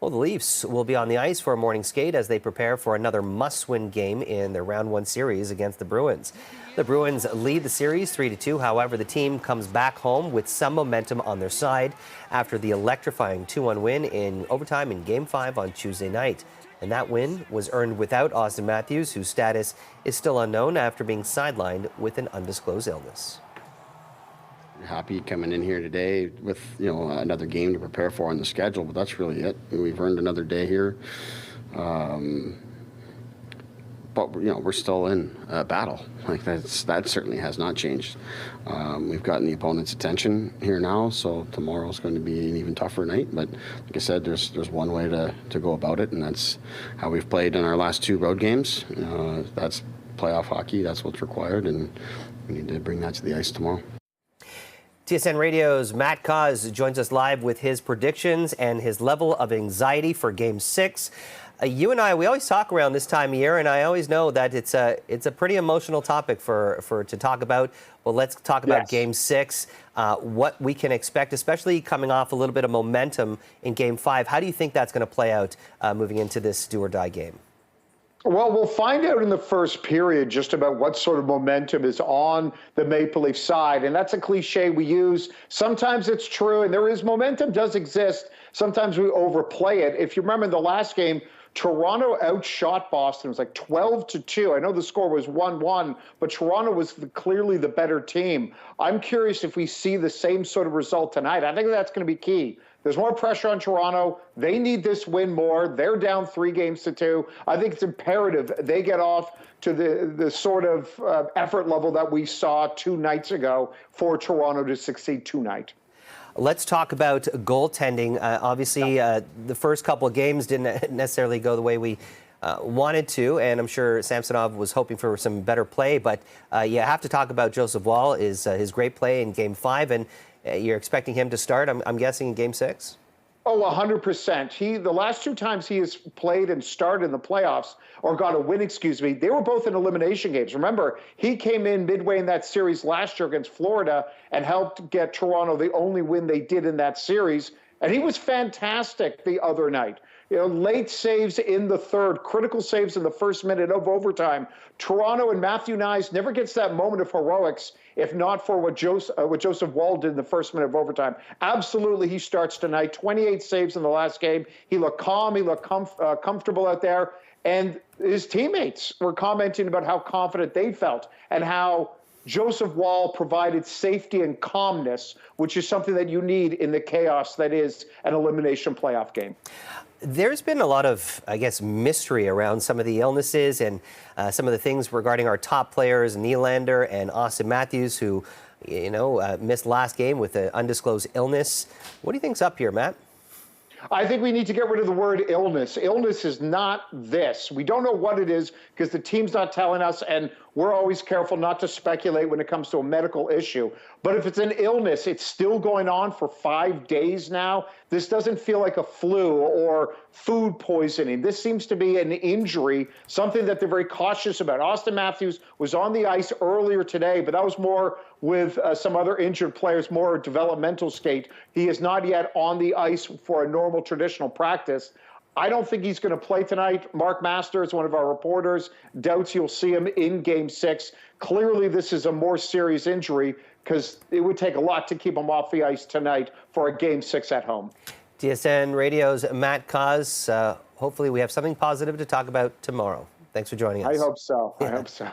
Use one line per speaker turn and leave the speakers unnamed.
Well, the Leafs will be on the ice for a morning skate as they prepare for another must-win game in their Round 1 series against the Bruins. The Bruins lead the series 3-2. However, the team comes back home with some momentum on their side after the electrifying 2-1 win in overtime in Game 5 on Tuesday night. And that win was earned without Auston Matthews, whose status is still unknown after being sidelined with an undisclosed illness.
Happy coming in here today with another game to prepare for on the schedule, but that's really it. We've earned another day here, but we're still in a battle. Like that certainly has not changed. We've gotten the opponent's attention here now, so tomorrow's going to be an even tougher night. But like I said, there's one way to go about it, and that's how we've played in our last two road games. That's playoff hockey. That's what's required, and we need to bring that to the ice tomorrow.
TSN Radio's Matt Cause joins us live with his predictions and his level of anxiety for Game 6. You and I, we always talk around this time of year, and I always know that it's a pretty emotional topic for to talk about. Well, let's talk about Game 6, what we can expect, especially coming off a little bit of momentum in Game 5. How do you think that's going to play out moving into this do-or-die game?
Well, we'll find out in the first period just about what sort of momentum is on the Maple Leaf side. And that's a cliche we use. Sometimes it's true, and momentum does exist. Sometimes we overplay it. If you remember in the last game, Toronto outshot Boston. It was like 12-2. I know the score was 1-1, but Toronto was clearly the better team. I'm curious if we see the same sort of result tonight. I think that's going to be key. There's more pressure on Toronto. They need this win more. They're down 3-2. I think it's imperative they get off to the sort of effort level that we saw 2 nights ago for Toronto to succeed tonight.
Let's talk about goaltending. Obviously, the first couple of games didn't necessarily go the way we wanted to, and I'm sure Samsonov was hoping for some better play. But you have to talk about Joseph Woll, his great play in Game 5, and you're expecting him to start, I'm guessing, in Game 6?
Oh, 100%. The last 2 times he has played and started in the playoffs, or got a win, they were both in elimination games. Remember, he came in midway in that series last year against Florida and helped get Toronto the only win they did in that series. And he was fantastic the other night. Late saves in the third, critical saves in the first minute of overtime. Toronto and Matthew Knies never gets that moment of heroics if not for what Joseph Woll did in the first minute of overtime. Absolutely, he starts tonight. 28 saves in the last game. He looked calm. He looked comfortable out there. And his teammates were commenting about how confident they felt and how Joseph Woll provided safety and calmness, which is something that you need in the chaos that is an elimination playoff game.
There's been a lot of, I guess, mystery around some of the illnesses and some of the things regarding our top players, Nylander and Auston Matthews, who, missed last game with an undisclosed illness. What do you think's up here, Matt?
I think we need to get rid of the word illness. Illness is not this. We don't know what it is because the team's not telling us, and we're always careful not to speculate when it comes to a medical issue. But if it's an illness, it's still going on for 5 days now. This doesn't feel like a flu or food poisoning. This seems to be an injury, something that they're very cautious about. Auston Matthews was on the ice earlier today, but that was more with some other injured players, more developmental skate. He is not yet on the ice for a normal traditional practice. I don't think he's going to play tonight. Mark Masters, one of our reporters, doubts you'll see him in Game 6. Clearly, this is a more serious injury because it would take a lot to keep him off the ice tonight for a Game 6 at home.
TSN Radio's Matt Cause. Hopefully we have something positive to talk about tomorrow. Thanks for joining us.
I hope so. I hope so.